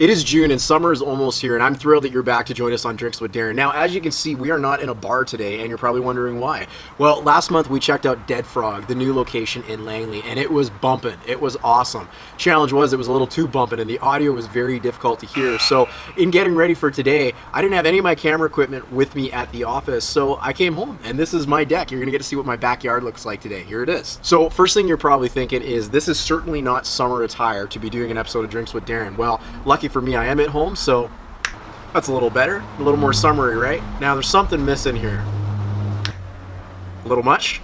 It is June and summer is almost here, and I'm thrilled that you're back to join us on Drinks with Darin. Now, as you can see, we are not in a bar today, and you're probably wondering why. Well, last month we checked out Dead Frog, the new location in Langley, and it was bumping. It was awesome. Challenge was it was a little too bumping, and the audio was very difficult to hear. So in getting ready for today, I didn't have any of my camera equipment with me at the office, so I came home, and this is my deck. You're gonna get to see what my backyard looks like today. Here it is. So first thing you're probably thinking is, this is certainly not summer attire to be doing an episode of Drinks with Darin. Well, lucky for me, I am at home, so that's a little better, a little more summery, right? Now there's something missing here. A little much?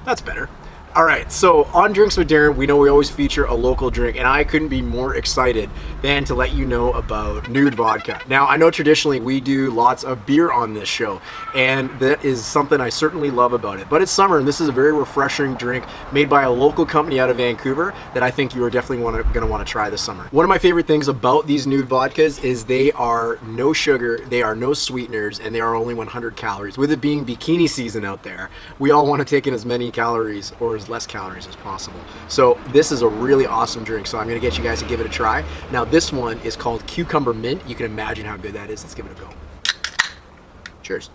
That's better. All right, so on Drinks with Darin, we know we always feature a local drink, and I couldn't be more excited than to let you know about Nude Vodka. Now, I know traditionally we do lots of beer on this show, and that is something I certainly love about it. But it's summer, and this is a very refreshing drink made by a local company out of Vancouver that I think you are definitely gonna want to try this summer. One of my favorite things about these Nude Vodkas is they are no sugar, they are no sweeteners, and they are only 100 calories. With it being bikini season out there, we all want to take in as many calories or as less calories as possible. So this is a really awesome drink, so I'm gonna get you guys to give it a try. Now this one is called Cucumber Mint. You can imagine how good that is. Let's give it a go. Cheers.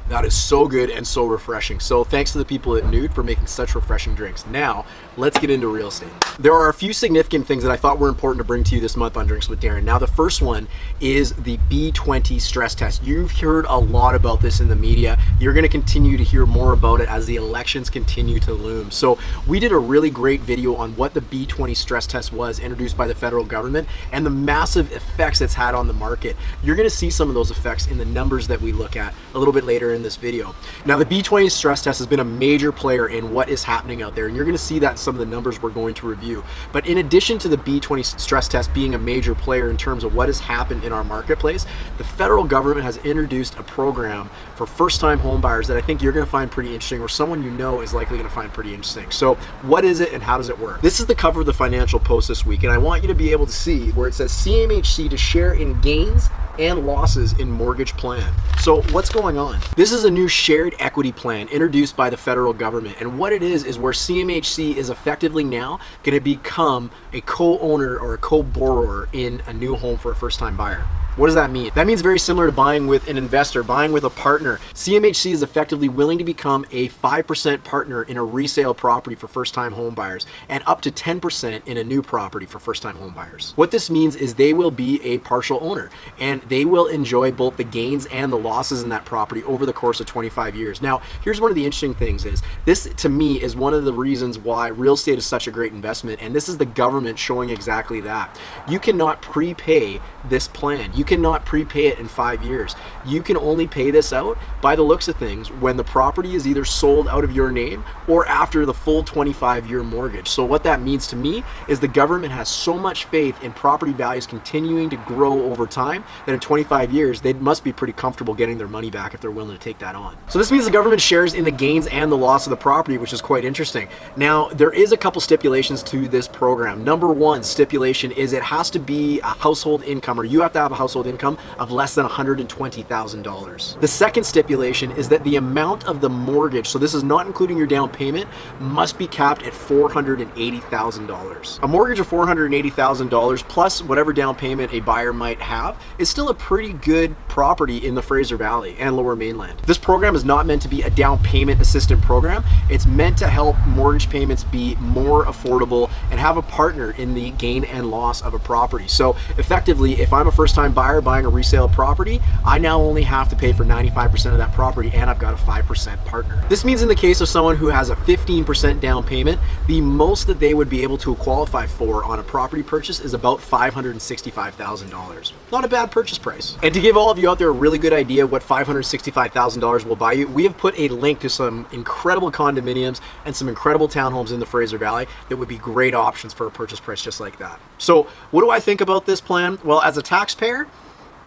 That is so good and so refreshing. So thanks to the people at Nude for making such refreshing drinks. Now, let's get into real estate. There are a few significant things that I thought were important to bring to you this month on Drinks with Darin. Now, the first one is the B20 stress test. You've heard a lot about this in the media. You're gonna continue to hear more about it as the elections continue to loom. So we did a really great video on what the B20 stress test was, introduced by the federal government, and the massive effects it's had on the market. You're gonna see some of those effects in the numbers that we look at a little bit later in this video. Now, the B20 stress test has been a major player in what is happening out there, and you're going to see that in some of the numbers we're going to review. But in addition to the B20 stress test being a major player in terms of what has happened in our marketplace, the federal government has introduced a program for first-time home buyers that I think you're going to find pretty interesting, or someone you know is likely going to find pretty interesting. So what is it and how does it work? This is the cover of the Financial Post this week, and I want you to be able to see where it says CMHC to share in gains and losses in mortgage plan. So what's going on? This is a new shared equity plan introduced by the federal government, and what it is where CMHC is effectively now going to become a co-owner or a co-borrower in a new home for a first-time buyer. What does that mean? That means very similar to buying with an investor, buying with a partner. CMHC is effectively willing to become a 5% partner in a resale property for first-time home buyers, and up to 10% in a new property for first-time home buyers. What this means is they will be a partial owner, and they will enjoy both the gains and the losses in that property over the course of 25 years. Now, here's one of the interesting things is, this to me is one of the reasons why real estate is such a great investment, and this is the government showing exactly that. You cannot prepay this plan. You cannot prepay it in 5 years. You can only pay this out, by the looks of things, when the property is either sold out of your name or after the full 25-year mortgage. So what that means to me is the government has so much faith in property values continuing to grow over time that in 25 years, they must be pretty comfortable getting their money back if they're willing to take that on. So this means the government shares in the gains and the loss of the property, which is quite interesting. Now, there is a couple stipulations to this program. Number one stipulation is it has to be a household income, or you have to have a household income of less than $120,000. The second stipulation is that the amount of the mortgage, so this is not including your down payment, must be capped at $480,000. A mortgage of $480,000 plus whatever down payment a buyer might have is still a pretty good property in the Fraser Valley and Lower Mainland. This program is not meant to be a down payment assistant program. It's meant to help mortgage payments be more affordable and have a partner in the gain and loss of a property. So effectively, if I'm a first-time buyer buying a resale property, I now only have to pay for 95% of that property, and I've got a 5% partner. This means in the case of someone who has a 15% down payment, the most that they would be able to qualify for on a property purchase is about $565,000. Not a bad purchase price. And to give all of you out there a really good idea what $565,000 will buy you, we have put a link to some incredible condominiums and some incredible townhomes in the Fraser Valley that would be great options for a purchase price just like that. So what do I think about this plan? Well, as a taxpayer,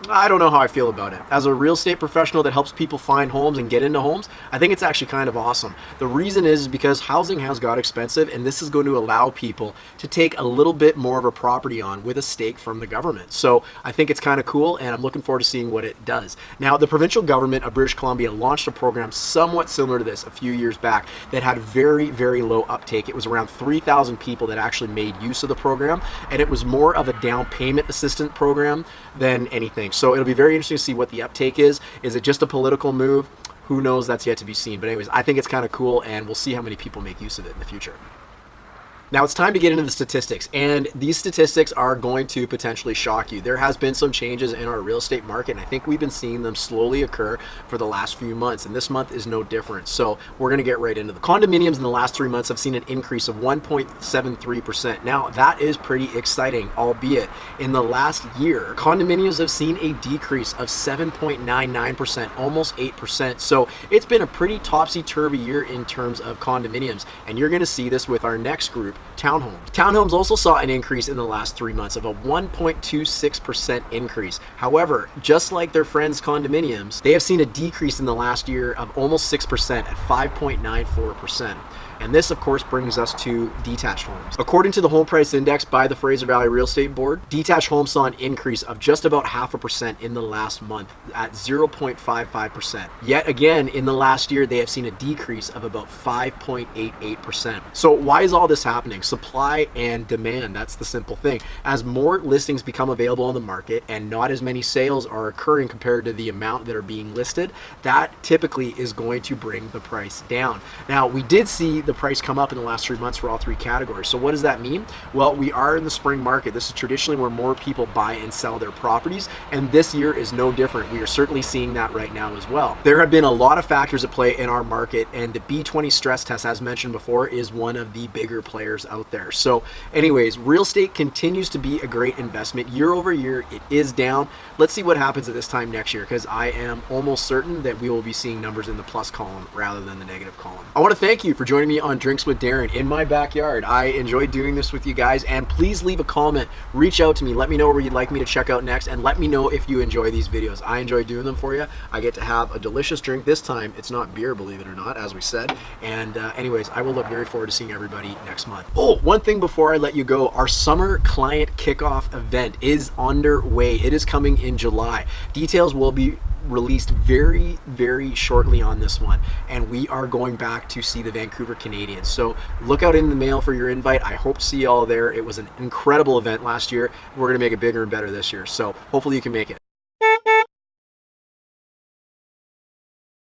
I don't know how I feel about it. As a real estate professional that helps people find homes and get into homes, I think it's actually kind of awesome. The reason is because housing has got expensive, and this is going to allow people to take a little bit more of a property on with a stake from the government. So I think it's kind of cool, and I'm looking forward to seeing what it does. Now, the provincial government of British Columbia launched a program somewhat similar to this a few years back that had very, very low uptake. It was around 3,000 people that actually made use of the program, and it was more of a down payment assistance program than anything. So it'll be very interesting to see what the uptake is. Is it just a political move? Who knows? That's yet to be seen. But anyways, I think it's kind of cool, and we'll see how many people make use of it in the future. Now it's time to get into the statistics, and these statistics are going to potentially shock you. There has been some changes in our real estate market, and I think we've been seeing them slowly occur for the last few months, and this month is no different. So we're going to get right into the condominiums. In the last 3 months have seen an increase of 1.73%. Now that is pretty exciting, albeit in the last year, condominiums have seen a decrease of 7.99%, almost 8%. So it's been a pretty topsy-turvy year in terms of condominiums, and you're going to see this with our next group, townhomes. Townhomes also saw an increase in the last 3 months of a 1.26% increase. However, just like their friends condominiums, they have seen a decrease in the last year of almost 6% at 5.94%. And this, of course, brings us to detached homes. According to the home price index by the Fraser Valley Real Estate Board, detached homes saw an increase of just about 0.5% in the last month at 0.55%. Yet again, in the last year, they have seen a decrease of about 5.88%. So why is all this happening? Supply and demand, that's the simple thing. As more listings become available on the market and not as many sales are occurring compared to the amount that are being listed, that typically is going to bring the price down. Now, we did see the price come up in the last 3 months for all three categories. So what does that mean? Well, we are in the spring market. This is traditionally where more people buy and sell their properties, and this year is no different. We are certainly seeing that right now as well. There have been a lot of factors at play in our market, and the B20 stress test, as mentioned before, is one of the bigger players out there. So anyways, real estate continues to be a great investment. Year over year, it is down. Let's see what happens at this time next year, because I am almost certain that we will be seeing numbers in the plus column rather than the negative column. I want to thank you for joining me on Drinks with Darin in my backyard. I enjoy doing this with you guys, and please leave a comment, reach out to me, let me know where you'd like me to check out next, and let me know if you enjoy these videos. I enjoy doing them for you. I get to have a delicious drink. This time it's not beer, believe it or not, as we said. And anyways, I will look very forward to seeing everybody next month. Oh, one thing before I let you go, our summer client kickoff event is underway. It is coming in July. Details will be released very, very shortly on this one, and we are going back to see the Vancouver Canadians. So look out in the mail for your invite. I hope to see you all there. It was an incredible event last year. We're going to make it bigger and better this year, so hopefully you can make it.